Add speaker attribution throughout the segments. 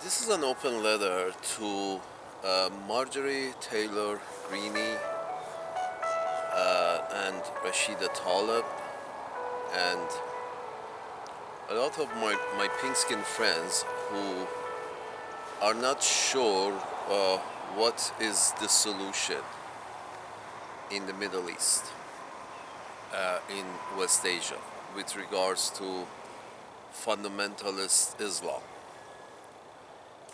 Speaker 1: This is an open letter to Marjorie Taylor Greene and Rashida Tlaib and a lot of my pink-skinned friends who are not sure what is the solution in the Middle East, in West Asia, with regards to fundamentalist Islam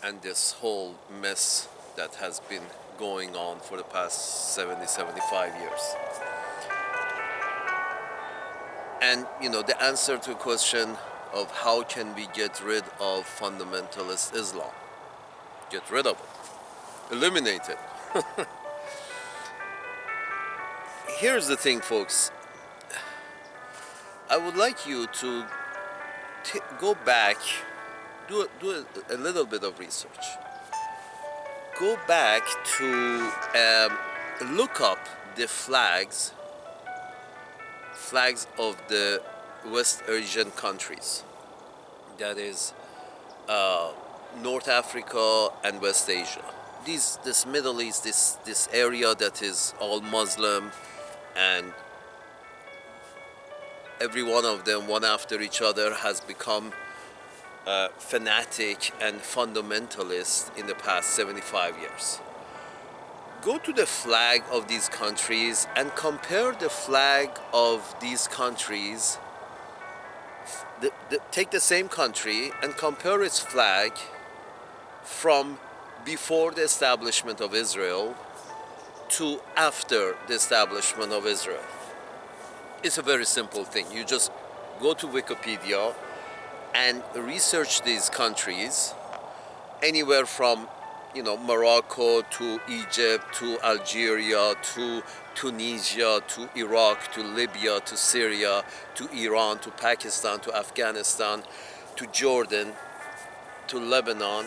Speaker 1: and this whole mess that has been going on for the past 75 years. And the answer to the question of how can we get rid of fundamentalist Islam, get rid of it, eliminate it. Here's the thing, folks. I would like you to go back, do a little bit of research. Go back to look up the flags of the West Asian countries. That is North Africa and West Asia. This Middle East, this area that is all Muslim, and every one of them, one after each other, has become fanatic and fundamentalist in the past 75 years. Go to the flag of these countries and compare the flag of these countries. Take the same country and compare its flag from before the establishment of Israel to after the establishment of Israel. It's a very simple thing. You just go to Wikipedia and research these countries, anywhere from Morocco to Egypt to Algeria to Tunisia to Iraq to Libya to Syria to Iran to Pakistan to Afghanistan to Jordan to Lebanon.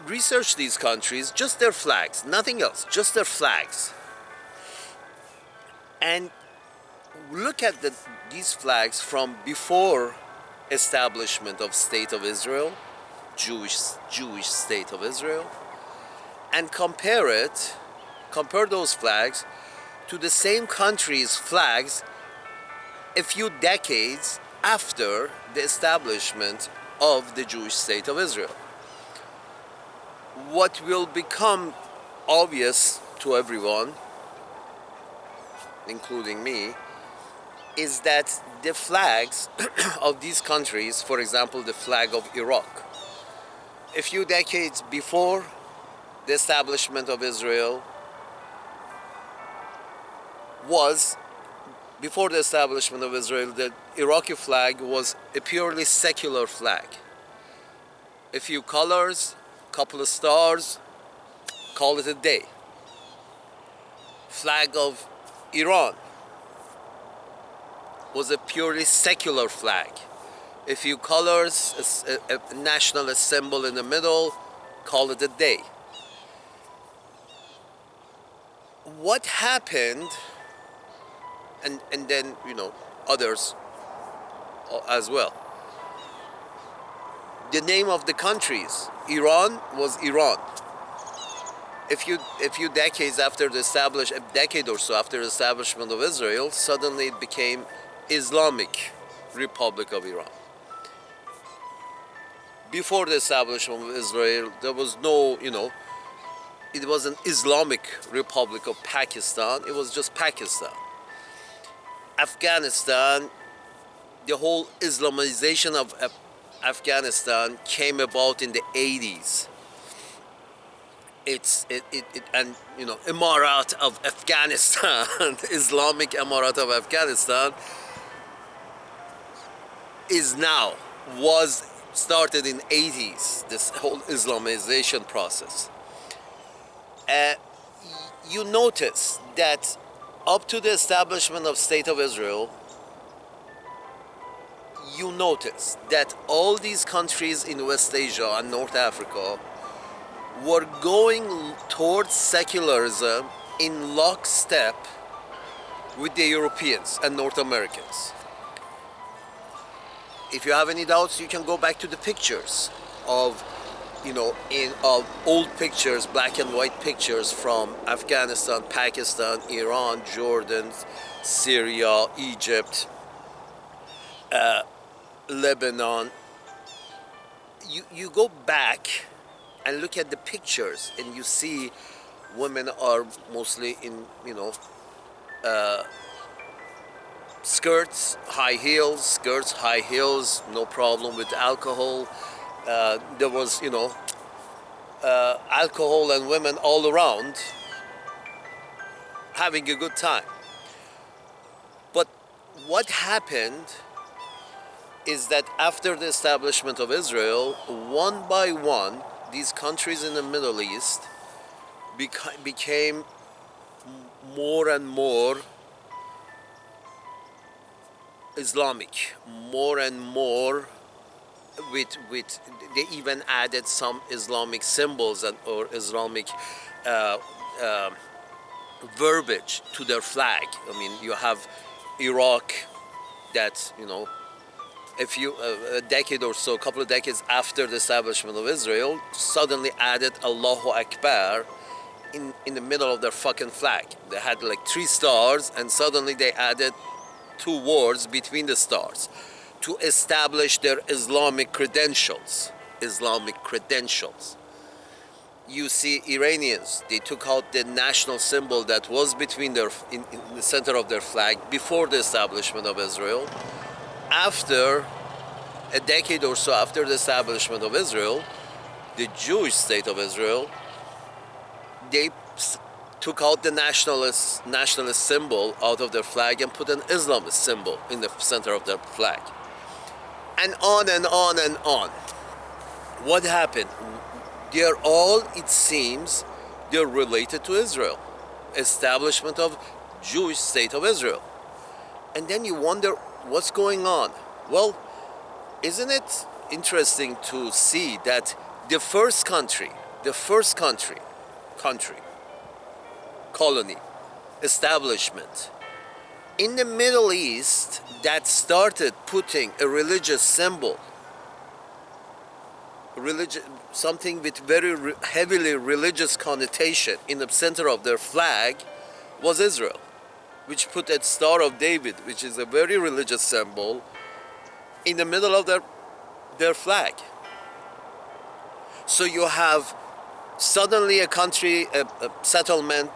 Speaker 1: Research these countries, just their flags, nothing else, just their flags. And look at these flags from before establishment of State of Israel, Jewish State of Israel, and compare those flags to the same country's flags a few decades after the establishment of the Jewish State of Israel. What will become obvious to everyone, including me, is that the flags of these countries, for example, the flag of Iraq, a few decades before the establishment of Israel, the Iraqi flag was a purely secular flag. A few colors, couple of stars, call it a day. Flag of Iran was a purely secular flag. A few colors, a nationalist symbol in the middle, call it a day. What happened, and then others as well. The name of the countries, Iran was Iran. A few decades after a decade or so after the establishment of Israel, suddenly it became Islamic Republic of Iran. Before the establishment of Israel, there was no, it was an Islamic Republic of Pakistan. It was just Pakistan. Afghanistan, the whole Islamization of Afghanistan came about in the 80s. Emirat of Afghanistan, Islamic Emirat of Afghanistan, was started in 80s, this whole Islamization process. You notice that up to the establishment of State of Israel, you notice that all these countries in West Asia and North Africa were going towards secularism in lockstep with the Europeans and North Americans. if you have any doubts, you can go back to the pictures of, in old pictures, black and white pictures from Afghanistan, Pakistan, Iran, Jordan, Syria, Egypt, Lebanon. You go back and look at the pictures, and you see women are mostly in, skirts, high heels, no problem with alcohol. There was, alcohol and women all around having a good time. But what happened is that after the establishment of Israel, one by one, these countries in the Middle East became more and more Islamic, more and more with they even added some Islamic symbols or Islamic verbiage to their flag. I mean, you have Iraq that, a decade or so, a couple of decades after the establishment of Israel, suddenly added Allahu Akbar in the middle of their fucking flag. They had like 3 stars, and suddenly they added 2 words between the stars to establish their Islamic credentials. You see Iranians, they took out the national symbol that was between in the center of their flag before the establishment of Israel. After a decade or so after the establishment of Israel, the Jewish state of Israel, they took out the nationalist symbol out of their flag and put an Islamist symbol in the center of their flag. And on and on and on. What happened? They're all, it seems, they're related to Israel. Establishment of Jewish state of Israel. And then you wonder what's going on. Well, isn't it interesting to see that the first country, colony, establishment in the Middle East that started putting a religious symbol, something with very heavily religious connotation in the center of their flag, was Israel, which put a Star of David, which is a very religious symbol, in the middle of their flag. So you have suddenly a country, a settlement,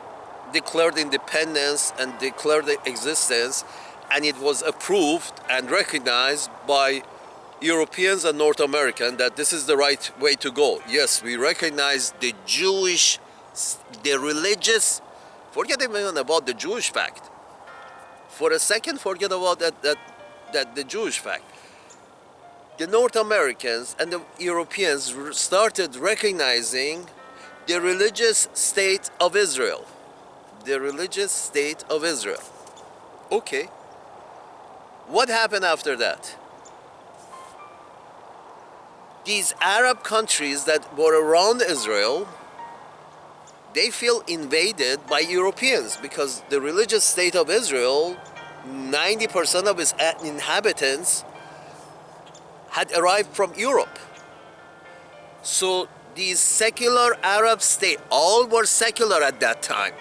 Speaker 1: declared independence and declared existence, and it was approved and recognized by Europeans and North Americans that this is the right way to go. Yes, we recognize the Jewish, the religious, forget even about the Jewish fact. For a second, forget about that the Jewish fact. The North Americans and the Europeans started recognizing the religious state of Israel. The religious state of Israel. Okay. What happened after that? These Arab countries that were around Israel, they feel invaded by Europeans because the religious state of Israel, 90% of its inhabitants had arrived from Europe. So these secular Arab states, all were secular at that time,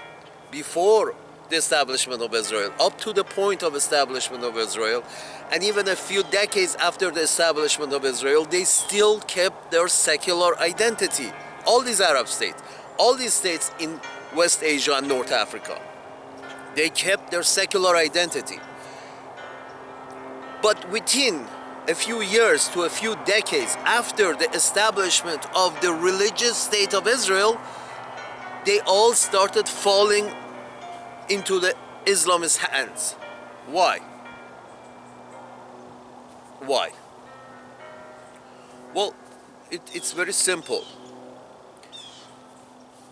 Speaker 1: before the establishment of Israel, up to the point of establishment of Israel, and even a few decades after the establishment of Israel, they still kept their secular identity. All these Arab states, all these states in West Asia and North Africa, they kept their secular identity. But within a few years to a few decades after the establishment of the religious state of Israel, they all started falling into the Islamist hands. Why? Why? Well, it's very simple.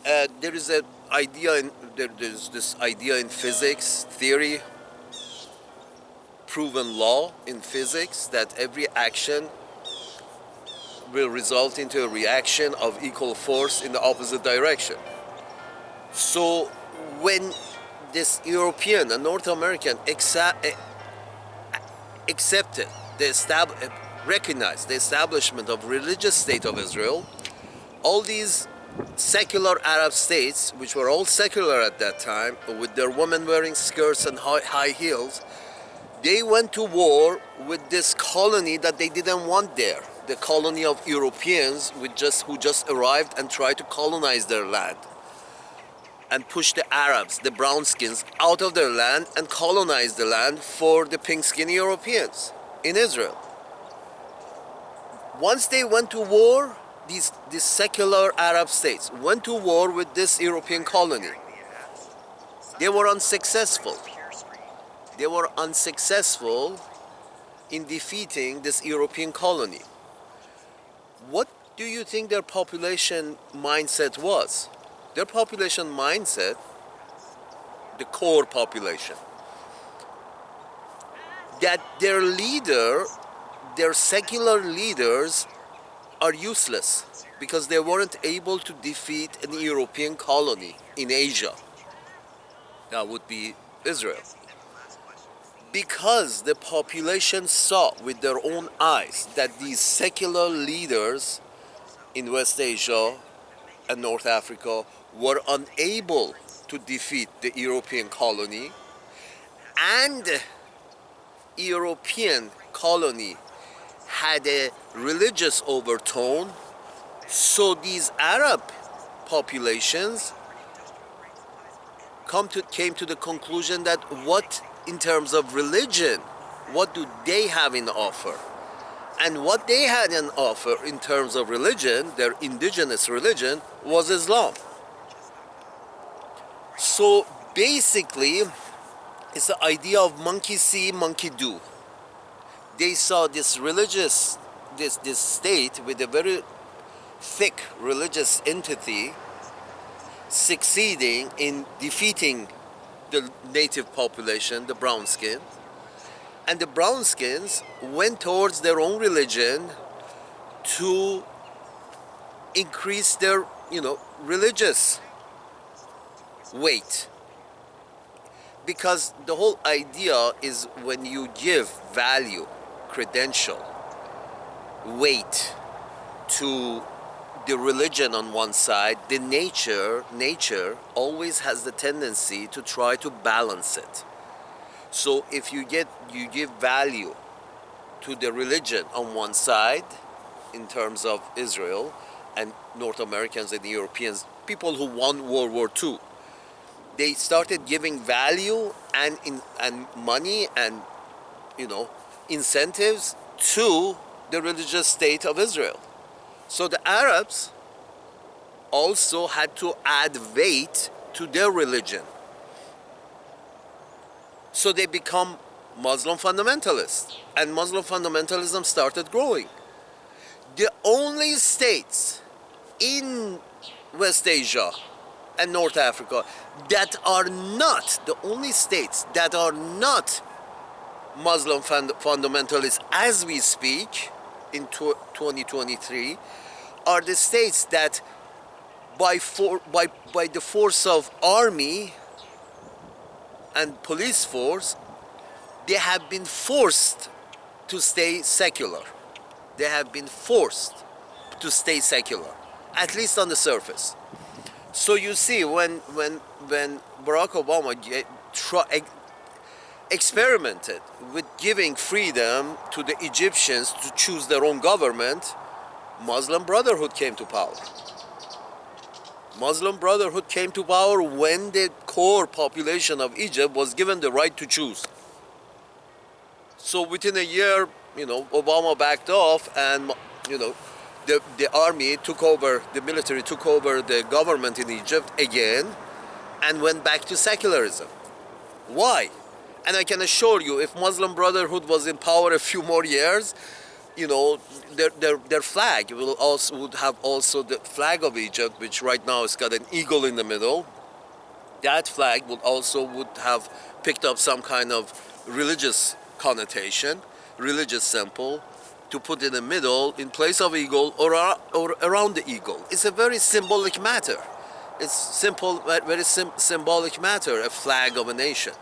Speaker 1: There is an idea there's this idea in physics theory, proven law in physics, that every action will result into a reaction of equal force in the opposite direction. So when this European and North American accepted recognized the establishment of religious state of Israel, all these secular Arab states, which were all secular at that time, with their women wearing skirts and high heels, they went to war with this colony that they didn't want there. The colony of Europeans who just arrived and tried to colonize their land and push the Arabs, the brown skins, out of their land and colonize the land for the pink skin Europeans in Israel. Once they went to war, these secular Arab states went to war with this European colony. They were unsuccessful. They were unsuccessful in defeating this European colony. What do you think their population mindset was? Their population mindset, the core population, that their leader, their secular leaders are useless because they weren't able to defeat an European colony in Asia. That would be Israel. Because the population saw with their own eyes that these secular leaders in West Asia and North Africa were unable to defeat the European colony, and the European colony had a religious overtone, so these Arab populations came to the conclusion that what, in terms of religion, what do they have in offer? And what they had in offer in terms of religion, their indigenous religion, was Islam. So basically, it's the idea of monkey see, monkey do. They saw this religious, this state with a very thick religious entity succeeding in defeating the native population, the brown skin, and the brown skins went towards their own religion to increase their, religious weight. Because the whole idea is when you give value, credential, weight to the religion on one side, the nature always has the tendency to try to balance it. So if you give value to the religion on one side, in terms of Israel and North Americans and Europeans, people who won World War II, they started giving value and money and incentives to the religious state of Israel. So the Arabs also had to add weight to their religion. So they become Muslim fundamentalists, and Muslim fundamentalism started growing. The only states in West Asia and North Africa that are not, the only states that are not Muslim fundamentalists as we speak in 2023 are the states that by the force of army and police force, they have been forced to stay secular. They have been forced to stay secular, at least on the surface. So you see, when Barack Obama experimented with giving freedom to the Egyptians to choose their own government, Muslim Brotherhood came to power. Muslim Brotherhood came to power when the core population of Egypt was given the right to choose. So within a year, Obama backed off, and the army took over, the military took over the government in Egypt again and went back to secularism. Why? And I can assure you, if Muslim Brotherhood was in power a few more years, their flag would have also the flag of Egypt, which right now has got an eagle in the middle. That flag would have picked up some kind of religious connotation, religious symbol, to put in the middle in place of eagle or around the eagle. It's a very symbolic matter. It's simple, very symbolic matter, a flag of a nation.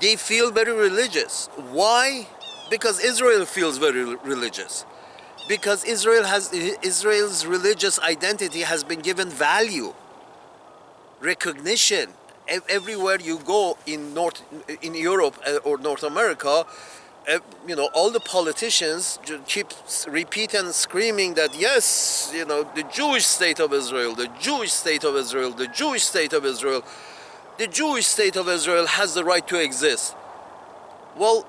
Speaker 1: They feel very religious. Why? Because Israel feels very religious. because Israel's religious identity has been given value, recognition. Everywhere you go in Europe or North America, all the politicians keep repeating and screaming that yes, the Jewish state of Israel, the Jewish state of Israel, the Jewish state of Israel, the Jewish state of Israel has the right to exist. Well,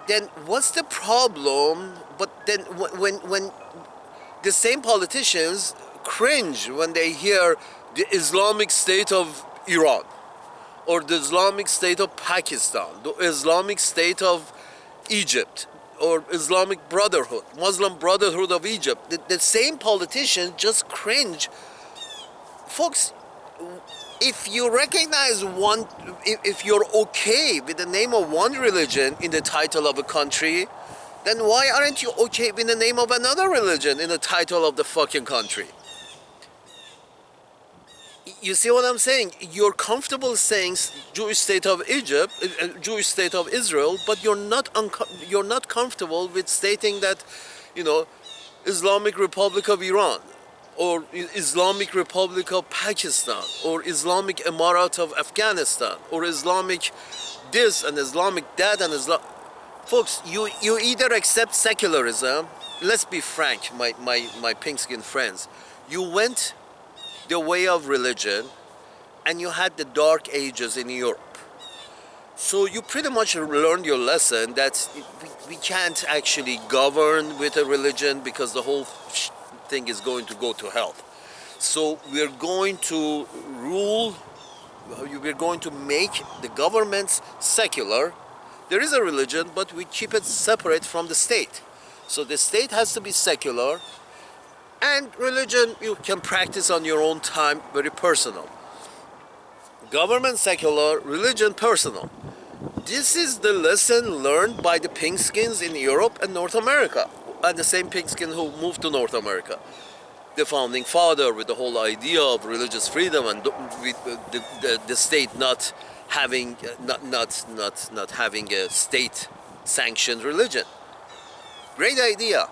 Speaker 1: then what's the problem? But then when the same politicians cringe when they hear the Islamic State of Iran, or the Islamic State of Pakistan, the Islamic State of Egypt, or Islamic Brotherhood, Muslim Brotherhood of Egypt. The same politicians just cringe. Folks, if you recognize one, if you're okay with the name of one religion in the title of a country, then why aren't you okay with the name of another religion in the title of the fucking country? You see what I'm saying? You're comfortable saying Jewish state of Egypt, Jewish state of Israel, but you're not comfortable with stating that, Islamic Republic of Iran, or Islamic Republic of Pakistan, or Islamic Emirat of Afghanistan, or Islamic this and Islamic that and Islam. Folks, you either accept secularism. Let's be frank, my pink-skinned friends. You went the way of religion, and you had the Dark Ages in Europe. So you pretty much learned your lesson that we can't actually govern with a religion because the whole thing is going to go to hell. So we're going to rule, we're going to make the governments secular. There is a religion, but we keep it separate from the state. So the state has to be secular, and religion you can practice on your own time, very personal. Government secular, religion personal. This is the lesson learned by the pinkskins in Europe and North America, and the same pinkskins who moved to North America. The founding father with the whole idea of religious freedom and with the state not having not having a state-sanctioned religion. Great idea.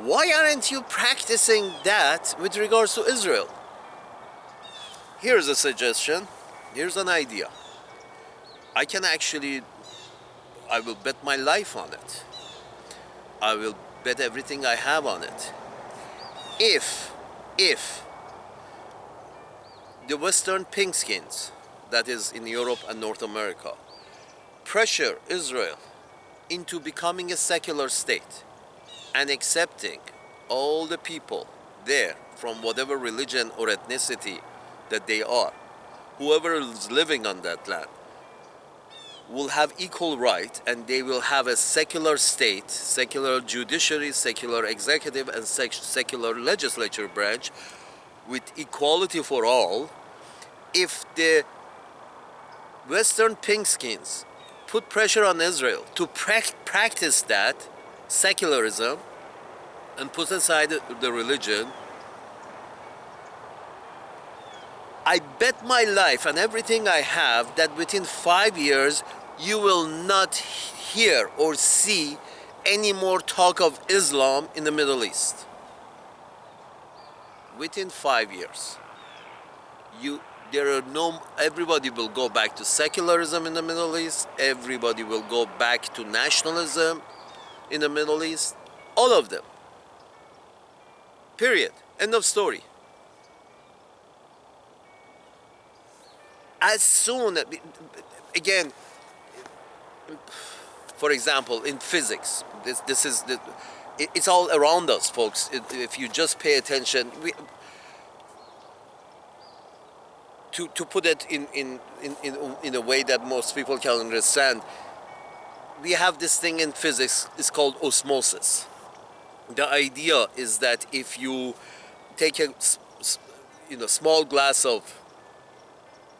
Speaker 1: Why aren't you practicing that with regards to Israel? Here's a suggestion. Here's an idea. I will bet my life on it. I will bet everything I have on it. If the Western pinkskins, that is in Europe and North America, pressure Israel into becoming a secular state and accepting all the people there from whatever religion or ethnicity that they are, whoever is living on that land, will have equal right, and they will have a secular state, secular judiciary, secular executive, and secular legislature branch with equality for all. If the Western pinkskins put pressure on Israel to practice that secularism and put aside the religion, I bet my life and everything I have that within 5 years you will not hear or see any more talk of Islam in the Middle East. Within 5 years. Everybody will go back to secularism in the Middle East. Everybody will go back to nationalism in the Middle East. All of them. Period. End of story. As soon, again, for example, in physics, it's all around us, folks. If you just pay attention, to put it in a way that most people can understand, we have this thing in physics. It's called osmosis. The idea is that if you take a small glass of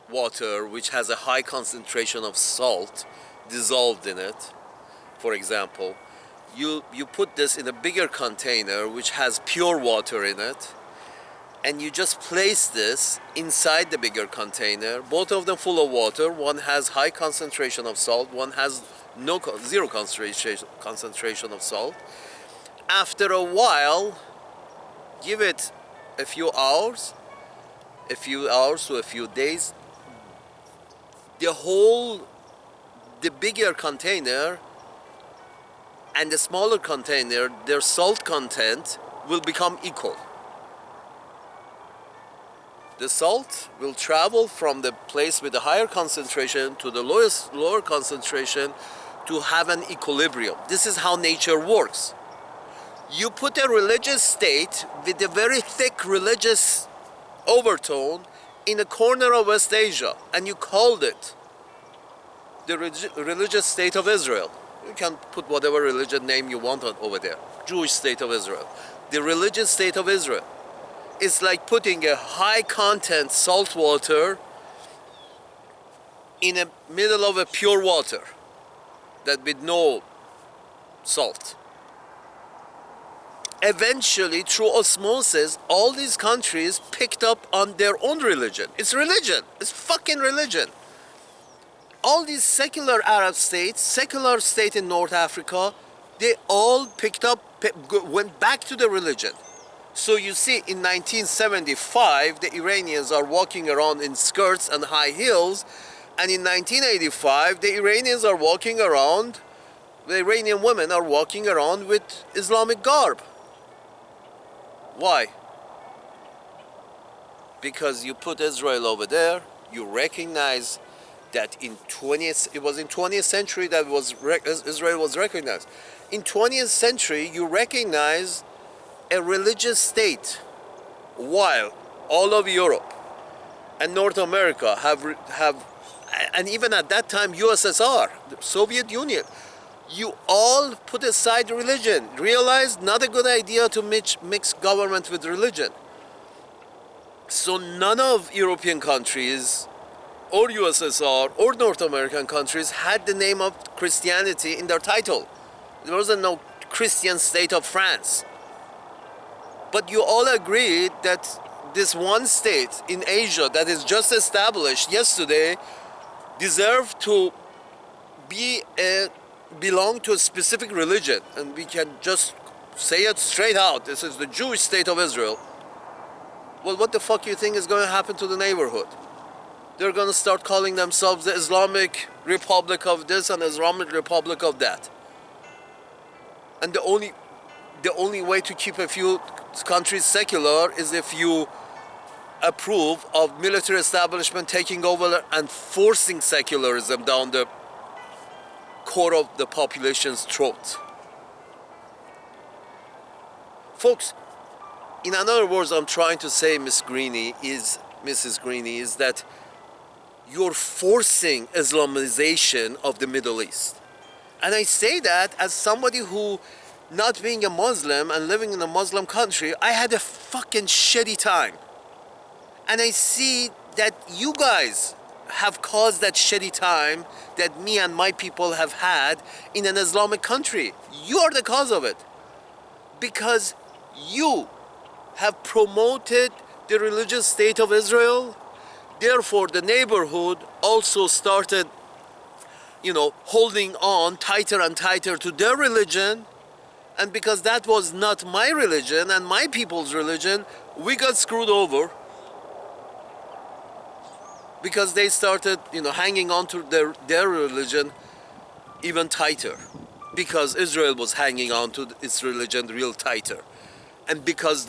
Speaker 1: water which has a high concentration of salt dissolved in it, for example, you put this in a bigger container which has pure water in it, and you just place this inside the bigger container, both of them full of water. One has high concentration of salt, one has zero concentration of salt, after a while, give it a few hours to a few days, the bigger container and the smaller container, their salt content will become equal. The salt will travel from the place with the higher concentration to the lower concentration to have an equilibrium. This is how nature works. You put a religious state with a very thick religious overtone in a corner of West Asia, and you called it the religious state of Israel. You can put whatever religion name you want over there. Jewish state of Israel. The religious state of Israel. It's like putting a high content salt water in the middle of a pure water that with no salt. Eventually, through osmosis, all these countries picked up on their own religion. It's religion. It's fucking religion. All these secular Arab states, secular state in North Africa, they all picked up, went back to the religion. So you see, in 1975, the Iranians are walking around in skirts and high heels, and in 1985, the Iranians are walking around, the Iranian women are walking around with Islamic garb. Why? Because you put Israel over there, you recognize that it was in 20th century that Israel was recognized. In 20th century, you recognize a religious state, while all of Europe and North America have, and even at that time USSR, the Soviet Union, you all put aside religion, realized not a good idea to mix government with religion. So none of European countries or USSR or North American countries had the name of Christianity in their title. There wasn't no Christian state of France. But you all agreed that this one state in Asia that is just established yesterday deserved to belong to a specific religion. And we can just say it straight out. This is the Jewish state of Israel. Well, what the fuck you think is going to happen to the neighborhood? They're going to start calling themselves the Islamic Republic of this and Islamic Republic of that. And the only way to keep a few countries secular is if you approve of military establishment taking over and forcing secularism down the core of the population's throat. Folks, in other words, I'm trying to say, Mrs. Greene, is that you're forcing Islamization of the Middle East. And I say that as somebody who, not being a Muslim and living in a Muslim country, I had a fucking shitty time. And I see that you guys have caused that shitty time that me and my people have had in an Islamic country. You are the cause of it. Because you have promoted the religious state of Israel. Therefore, the neighborhood also started, holding on tighter and tighter to their religion. And because that was not my religion and my people's religion, we got screwed over. Because they started, hanging on to their religion even tighter. Because Israel was hanging on to its religion real tighter. And because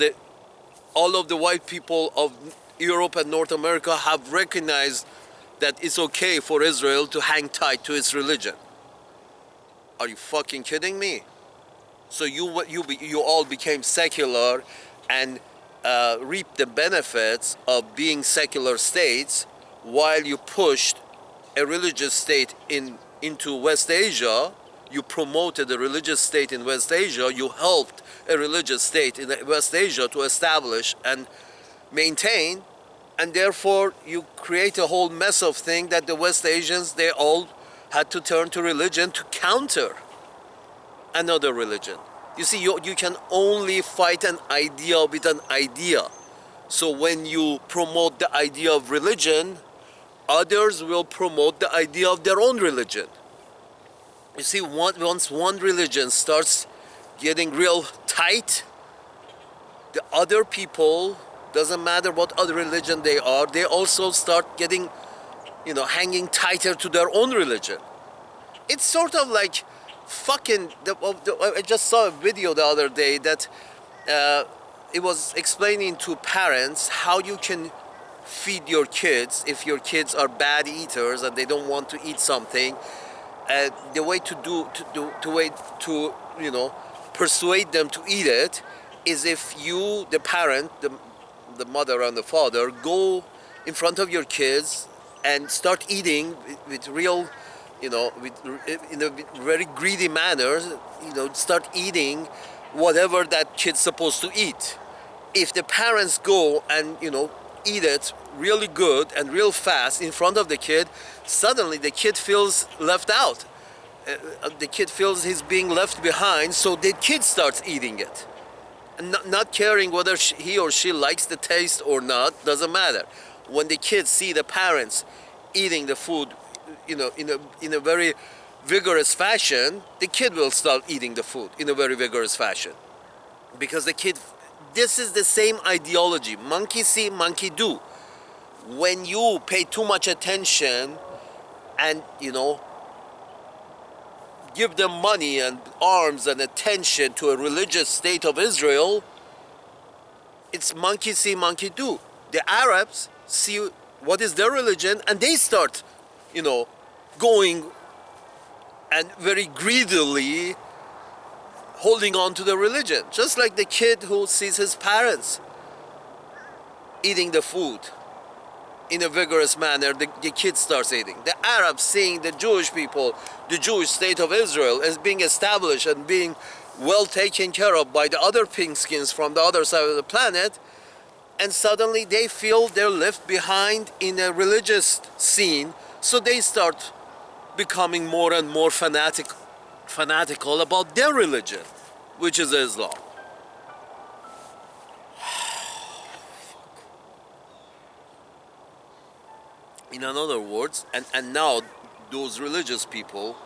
Speaker 1: all of the white people of Europe and North America have recognized that it's okay for Israel to hang tight to its religion. Are you fucking kidding me? So you all became secular and reaped the benefits of being secular states while you pushed a religious state into West Asia. You promoted a religious state in West Asia. You helped a religious state in West Asia to establish and maintain, and therefore you create a whole mess of things that the West Asians, they all had to turn to religion to counter another religion. You see, you can only fight an idea with an idea. So when you promote the idea of religion, others will promote the idea of their own religion. You see, once one religion starts getting real tight, the other people, doesn't matter what other religion they are, they also start getting, hanging tighter to their own religion. It's sort of like fucking. I just saw a video the other day that it was explaining to parents how you can feed your kids if your kids are bad eaters and they don't want to eat something. The way to persuade them to eat it is if you, the parent, the mother and the father, go in front of your kids and start eating with real, in a very greedy manner, start eating whatever that kid's supposed to eat. If the parents go and, eat it really good and real fast in front of the kid, suddenly the kid feels left out. The kid feels he's being left behind, so the kid starts eating it. And not caring whether he or she likes the taste or not, doesn't matter. When the kids see the parents eating the food, in a very vigorous fashion, the kid will start eating the food in a very vigorous fashion. Because this is the same ideology. Monkey see, monkey do. When you pay too much attention and, give them money and arms and attention to a religious state of Israel, it's monkey see, monkey do. The Arabs see what is their religion and they start, going and very greedily holding on to the religion. Just like the kid who sees his parents eating the food in a vigorous manner, the kid starts eating. The Arabs seeing the Jewish people, the Jewish state of Israel as being established and being well taken care of by the other pink-skins from the other side of the planet, and suddenly they feel they're left behind in a religious scene, so they start becoming more and more fanatical about their religion, which is Islam. In other words, and now those religious people,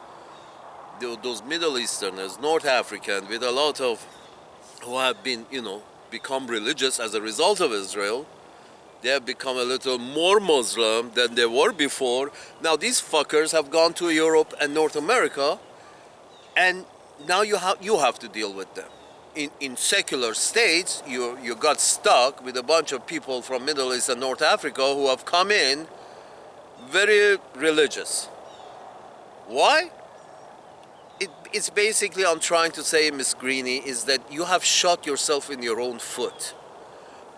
Speaker 1: those Middle Easterners, North African, with a lot of, who have been, become religious as a result of Israel, they have become a little more Muslim than they were before. Now these fuckers have gone to Europe and North America, and now you have to deal with them. In secular states, you got stuck with a bunch of people from Middle East and North Africa who have come in very religious. Why? It's basically, I'm trying to say, Miss Greene, is that you have shot yourself in your own foot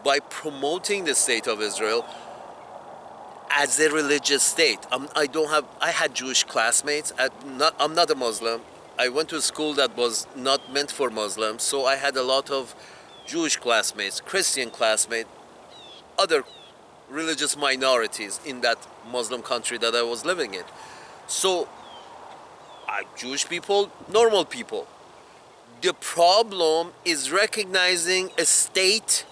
Speaker 1: by promoting the state of Israel as a religious state. I had Jewish classmates. I'm not a Muslim. I went to a school that was not meant for Muslims, so I had a lot of Jewish classmates, Christian classmates, other religious minorities in that Muslim country that I was living in. So, Jewish people, normal people. The problem is recognizing a state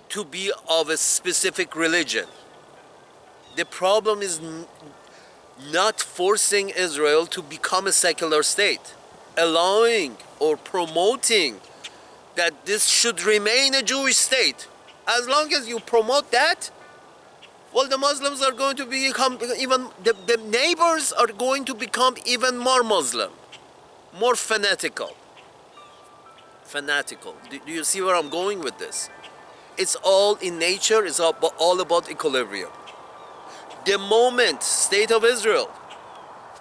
Speaker 1: to be of a specific religion. The problem is not forcing Israel to become a secular state, allowing or promoting that this should remain a Jewish state. As long as you promote that, well, the Muslims are going to become the neighbors are going to become even more Muslim, more fanatical. Do you see where I'm going with this? It's all in nature, it's all about equilibrium. The moment State of Israel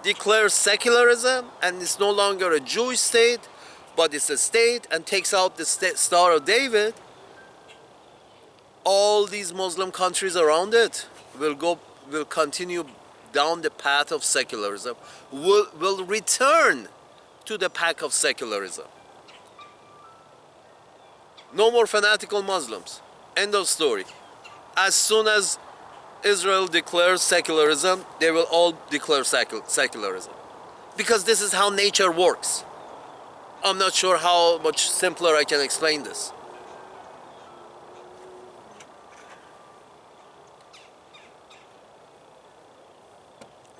Speaker 1: declares secularism and it's no longer a Jewish state, but it's a state, and takes out the Star of David, all these Muslim countries around it will continue down the path of secularism, will return to the path of secularism. No more fanatical Muslims. End of story. As soon as Israel declares secularism, they will all declare secularism. Because this is how nature works. I'm not sure how much simpler I can explain this.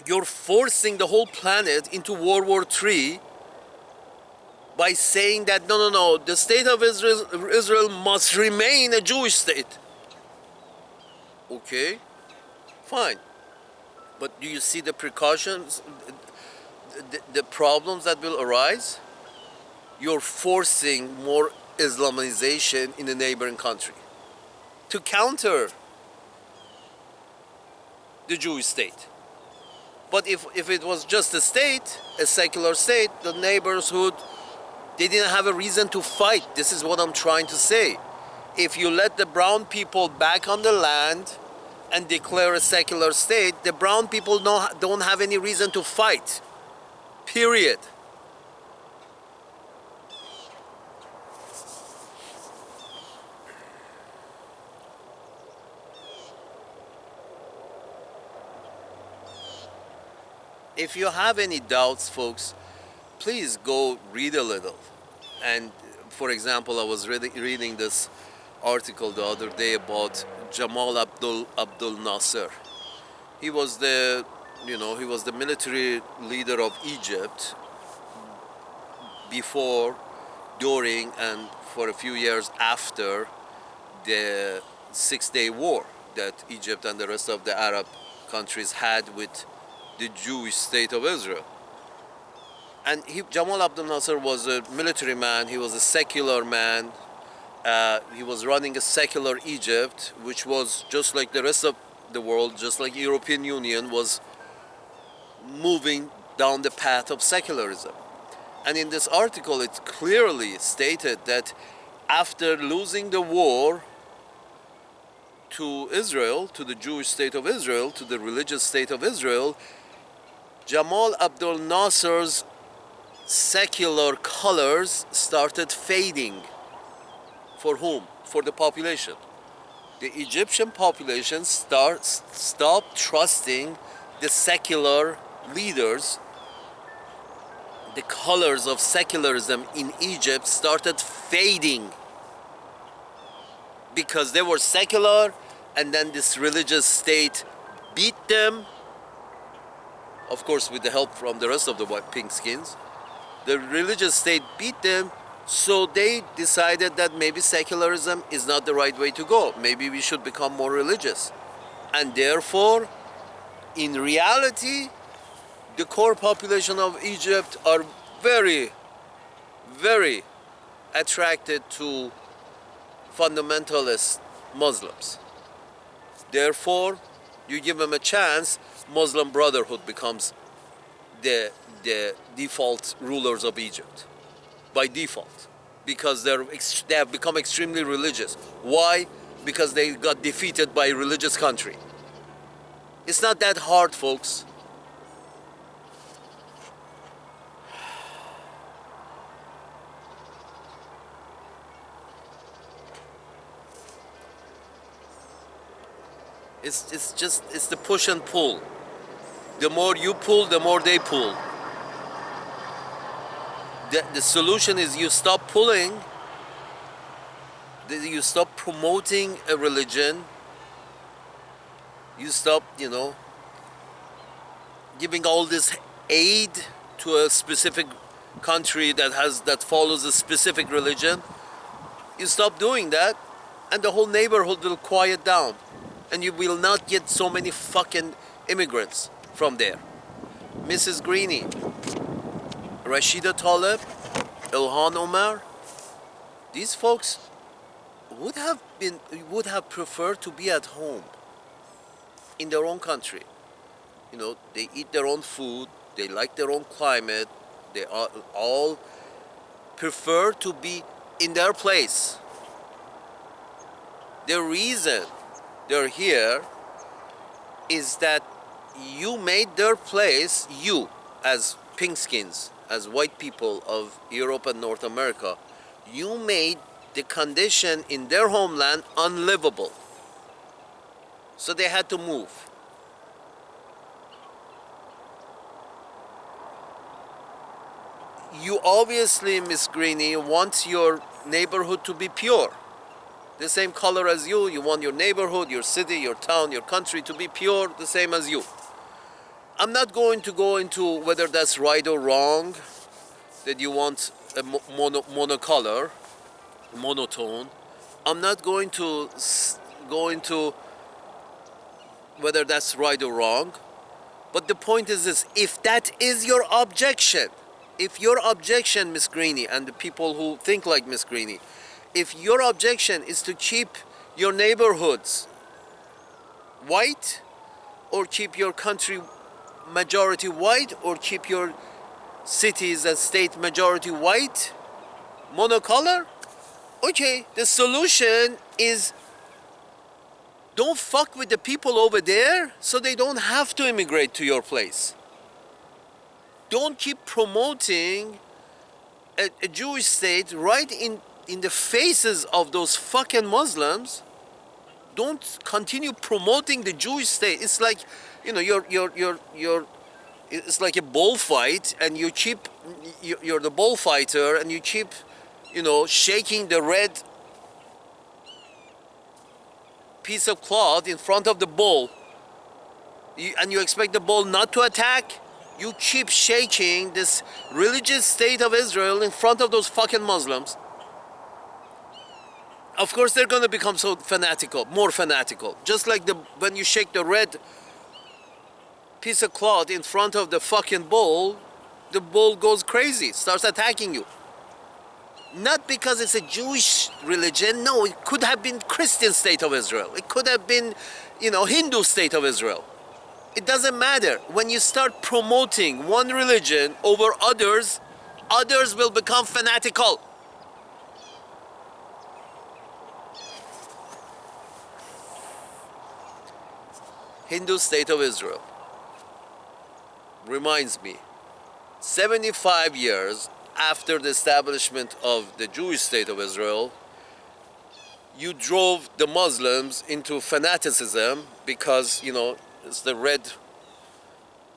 Speaker 1: You're forcing the whole planet into World War III by saying that no, the state of Israel must remain a Jewish state. Okay, fine. But do you see the precautions, the problems that will arise? You're forcing more Islamization in the neighboring country to counter the Jewish state. But if it was just a state, a secular state, the neighborhood, they didn't have a reason to fight. This is what I'm trying to say. If you let the brown people back on the land and declare a secular state, the brown people don't have any reason to fight. Period. If you have any doubts, folks, please go read a little. And for example, I was reading this article the other day about Jamal Abdul Nasser. He was the military leader of Egypt before, during, and for a few years after the Six-Day War that Egypt and the rest of the Arab countries had with the Jewish state of Israel. And Jamal Abdel Nasser was a military man, he was a secular man, he was running a secular Egypt, which was just like the rest of the world, just like European Union was moving down the path of secularism. And in this article it clearly stated that after losing the war to Israel, to the Jewish state of Israel, to the religious state of Israel, Jamal Abdel Nasser's secular colors started fading. For whom? For the population. The Egyptian population stopped trusting the secular leaders. The colors of secularism in Egypt started fading because they were secular, and then this religious state beat them, of course with the help from the rest of the pink skins. The religious state beat them, so they decided that maybe secularism is not the right way to go. Maybe we should become more religious. And therefore, in reality, the core population of Egypt are very, very attracted to fundamentalist Muslims. Therefore, you give them a chance, Muslim Brotherhood becomes the default rulers of Egypt by default, because they have become extremely religious. Why? Because they got defeated by a religious country. It's not that hard, folks. It's the push and pull. The more you pull, the more they pull. The solution is you stop pulling, you stop promoting a religion, you stop, giving all this aid to a specific country that follows a specific religion. You stop doing that, and the whole neighborhood will quiet down, and you will not get so many fucking immigrants from there. Mrs. Greene, Rashida Tlaib, Ilhan Omar, these folks would have preferred to be at home in their own country. They eat their own food, they like their own climate, they all prefer to be in their place. The reason they're here is that you made their place, you as pinkskins, as white people of Europe and North America, you made the condition in their homeland unlivable. So they had to move. You obviously, Miss Greene, want your neighborhood to be pure. The same color as you. You want your neighborhood, your city, your town, your country to be pure, the same as you. I'm not going to go into whether that's right or wrong, that you want a monocolor, monotone. I'm not going to go into whether that's right or wrong. But the point is this: if that is your objection, if your objection, Miss Greene, and the people who think like Miss Greene, if your objection is to keep your neighborhoods white, or keep your country majority white, or keep your cities and state majority white, monocolor, okay, the solution is don't fuck with the people over there so they don't have to immigrate to your place. Don't keep promoting a Jewish state right in the faces of those fucking Muslims. Don't continue promoting the Jewish state. It's like, you know, you're it's like a bullfight, and you keep, you're the bullfighter, and you keep, you know, shaking the red piece of cloth in front of the bull, and you expect the bull not to attack. You keep shaking this religious state of Israel in front of those fucking Muslims. Of course they're going to become so fanatical, more fanatical. Just like when you shake the red piece of cloth in front of the fucking bull, the bull goes crazy, starts attacking you. Not because it's a Jewish religion. No, it could have been Christian state of Israel. It could have been, you know, Hindu state of Israel. It doesn't matter. When you start promoting one religion over others, others will become fanatical. Hindu state of Israel reminds me, 75 years after the establishment of the Jewish state of Israel, you drove the Muslims into fanaticism because, you know, it's the red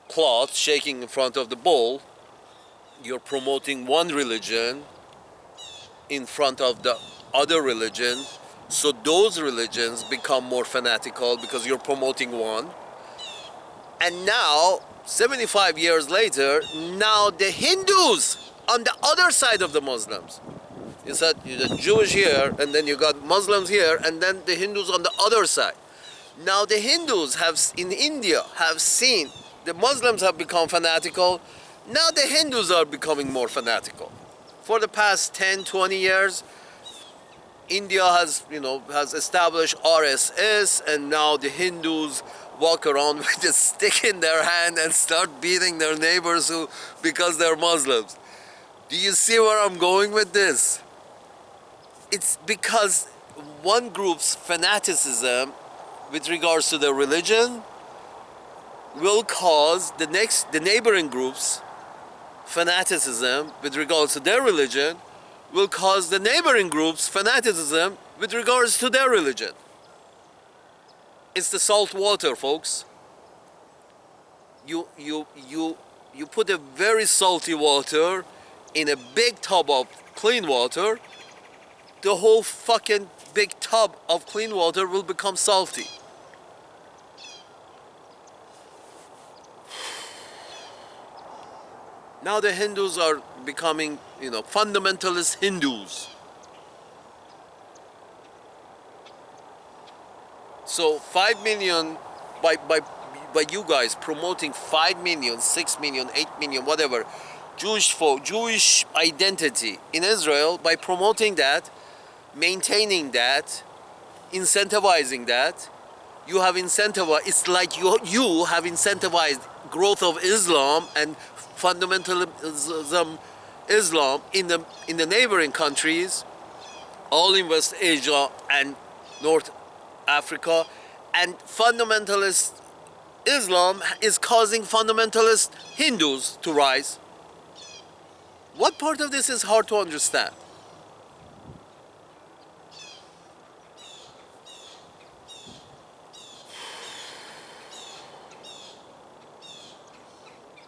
Speaker 1: cloth shaking in front of the bull. You're promoting one religion in front of the other religion, so those religions become more fanatical because you're promoting one. And now, 75 years later, now the Hindus on the other side of the Muslims. You said the Jewish here, and then you got Muslims here, and then the Hindus on the other side. Now the Hindus in India have seen the Muslims have become fanatical. Now the Hindus are becoming more fanatical. For the past 10, 20 years, India has established RSS, and now the Hindus walk around with a stick in their hand and start beating their neighbors because they're Muslims. Do you see where I'm going with this? It's because one group's fanaticism with regards to their religion will cause the neighboring groups fanaticism with regards to their religion will cause the neighboring groups fanaticism with regards to their religion. It's the salt water, folks. You put a very salty water in a big tub of clean water, the whole fucking big tub of clean water will become salty. Now the Hindus are becoming, fundamentalist Hindus. So 5 million, by you guys promoting 5 million, 6 million, 8 million, whatever, Jewish identity in Israel, by promoting that, maintaining that, incentivizing that, you have incentivized, it's like you have incentivized growth of Islam and fundamentalism Islam in the neighboring countries, all in West Asia and North Africa, and fundamentalist Islam is causing fundamentalist Hindus to rise. What part of this is hard to understand?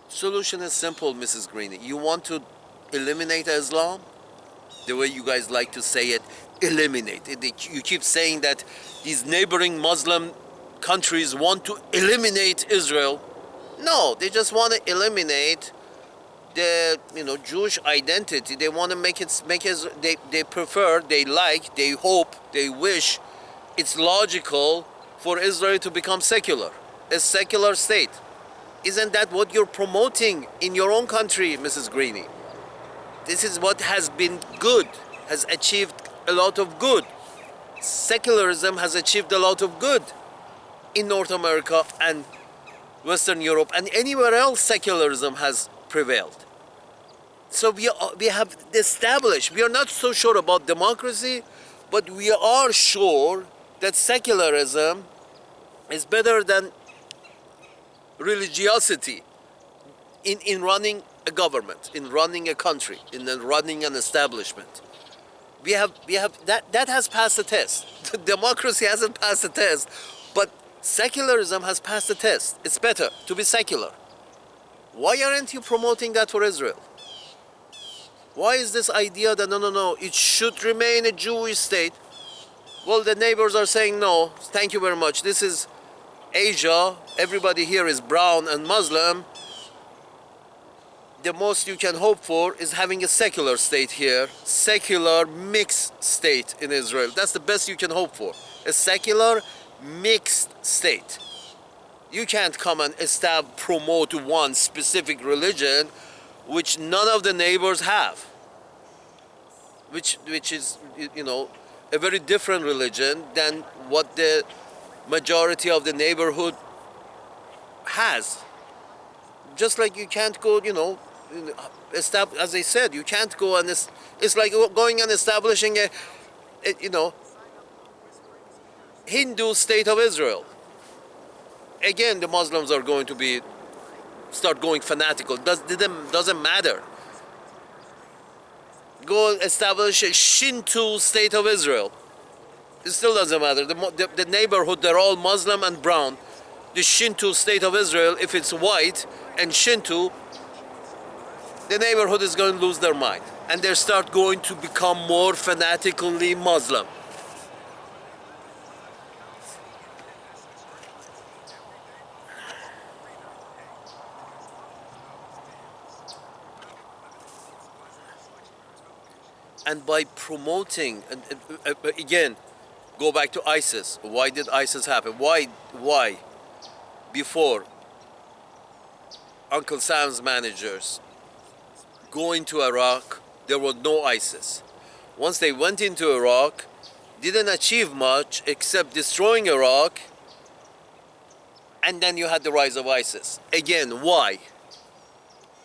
Speaker 1: Solution is simple, Mrs. Greene. You want to eliminate Islam? The way you guys like to say it, eliminate it. You keep saying that these neighboring Muslim countries want to eliminate Israel. No, they just want to eliminate the Jewish identity. They want to make it they prefer, they like, they hope, they wish it's logical for Israel to become secular, a secular state. Isn't that what you're promoting in your own country, Mrs. Greene? This is what has been good, has achieved a lot of good. Secularism has achieved a lot of good in North America and Western Europe, and anywhere else secularism has prevailed. So we have established, we are not so sure about democracy, but we are sure that secularism is better than religiosity in running a government, in running a country, in running an establishment. We have that has passed the test. Democracy hasn't passed the test, but secularism has passed the test. It's better to be secular. Why aren't you promoting that for Israel? Why is this idea that no, it should remain a Jewish state? Well, the neighbors are saying no, thank you very much. This is Asia, everybody here is brown and Muslim. The most you can hope for is having a secular state here, secular mixed state in Israel. That's the best you can hope for. A secular mixed state. You can't come and promote one specific religion which none of the neighbors have, which is a very different religion than what the majority of the neighborhood has. Just like you can't go, as I said, you can't go and it's like going and establishing a Hindu state of Israel. Again, the Muslims are going to start going fanatical. Doesn't matter. Go establish a Shinto state of Israel. It still doesn't matter. The neighborhood, they're all Muslim and brown. The Shinto state of Israel, if it's white and Shinto, the neighborhood is going to lose their mind. And they start going to become more fanatically Muslim. And by promoting, again, go back to ISIS. Why did ISIS happen? Why? Before Uncle Sam's managers going to Iraq, there was no ISIS. Once they went into Iraq, didn't achieve much except destroying Iraq, and then you had the rise of ISIS. Again, why?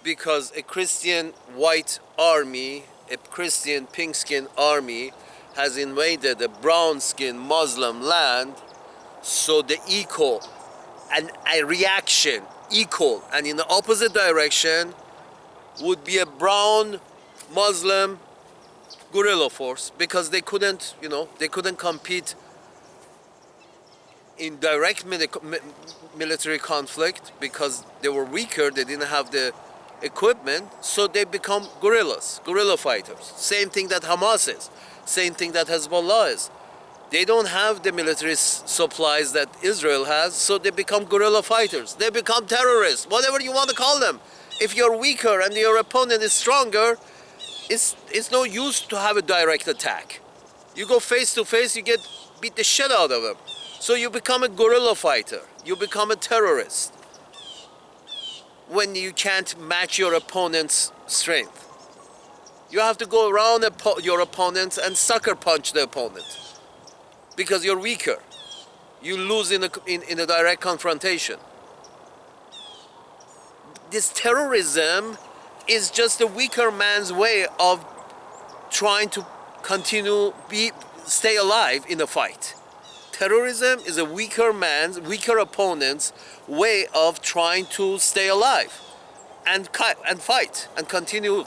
Speaker 1: Because a Christian white army, a Christian pink-skinned army has invaded a brown-skinned Muslim land, so the equal and a reaction equal and in the opposite direction would be a brown Muslim guerrilla force, because they couldn't compete in direct military conflict because they were weaker, they didn't have the equipment, so they become guerrilla fighters. Same thing that Hamas is, same thing that Hezbollah is. They don't have the military supplies that Israel has, so they become guerrilla fighters. They become terrorists, whatever you want to call them. If you're weaker and your opponent is stronger, it's no use to have a direct attack. You go face to face, you beat the shit out of them. So you become a guerrilla fighter. You become a terrorist when you can't match your opponent's strength. You have to go around your opponents and sucker punch the opponent because you're weaker. You lose in a direct confrontation. This terrorism is just a weaker man's way of trying to stay alive in a fight. Terrorism is a weaker opponent's way of trying to stay alive and fight and continue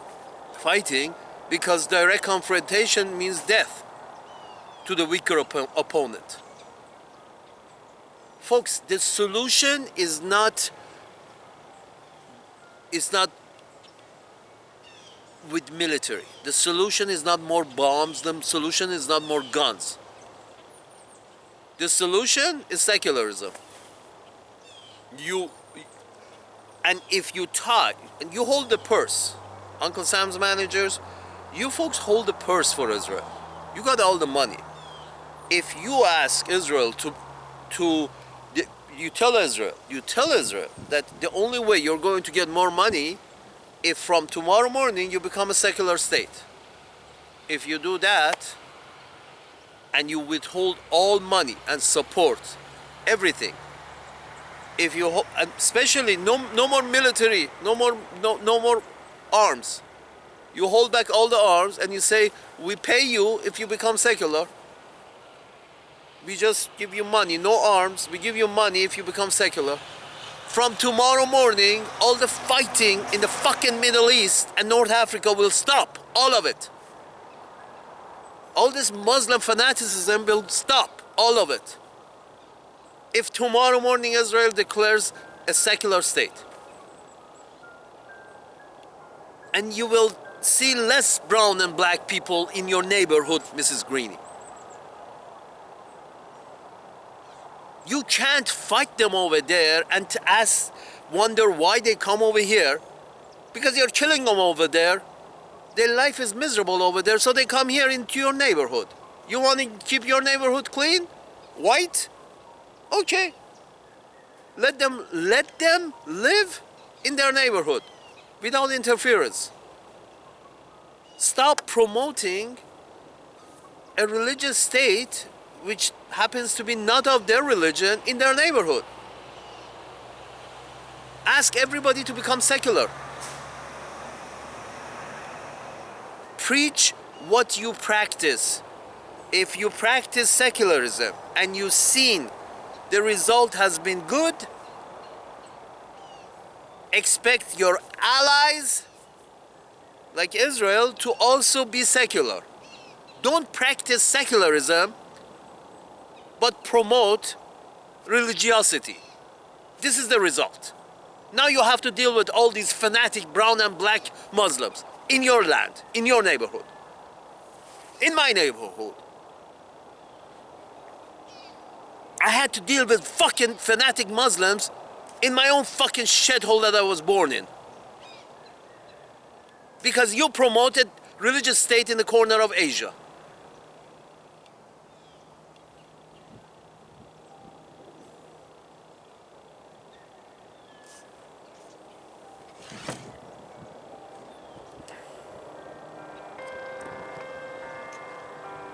Speaker 1: fighting, because direct confrontation means death to the weaker opponent. Folks, the solution is not with military. The solution is not more bombs. The solution is not more guns. The solution is secularism. And if you talk, and you hold the purse, Uncle Sam's managers, you folks hold the purse for Israel. You got all the money. If you ask Israel to, you tell Israel that the only way you're going to get more money if from tomorrow morning you become a secular state. If you do that, and you withhold all money and support, everything, if you, especially no more military, no more arms. You hold back all the arms and you say, we pay you if you become secular. We just give you money, no arms. We give you money if you become secular. From tomorrow morning, all the fighting in the fucking Middle East and North Africa will stop. All of it. All this Muslim fanaticism will stop. All of it. If tomorrow morning Israel declares a secular state. And you will see less brown and black people in your neighborhood, Mrs. Greene. You can't fight them over there and wonder why they come over here, because you're killing them over there. Their life is miserable over there, so they come here into your neighborhood. You want to keep your neighborhood clean? White? Okay. Let them live in their neighborhood without interference. Stop promoting a religious state which happens to be not of their religion in their neighborhood. Ask everybody to become secular. Preach what you practice. If you practice secularism and you've seen the result has been good, expect your allies, like Israel, to also be secular. Don't practice secularism, but promote religiosity. This is the result. Now you have to deal with all these fanatic brown and black Muslims in your land, in your neighborhood, in my neighborhood. I had to deal with fucking fanatic Muslims in my own fucking shithole that I was born in. Because you promoted religious state in the corner of Asia.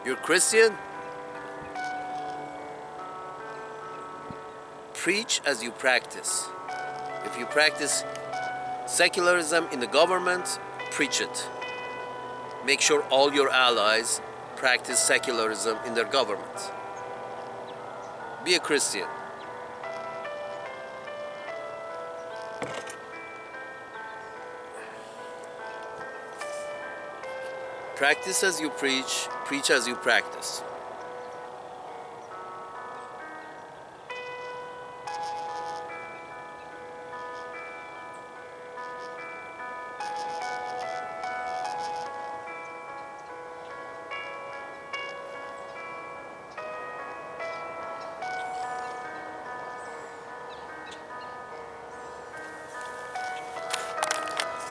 Speaker 1: You're Christian? Preach as you practice. If you practice secularism in the government, preach it. Make sure all your allies practice secularism in their government. Be a Christian. Practice as you preach as you practice.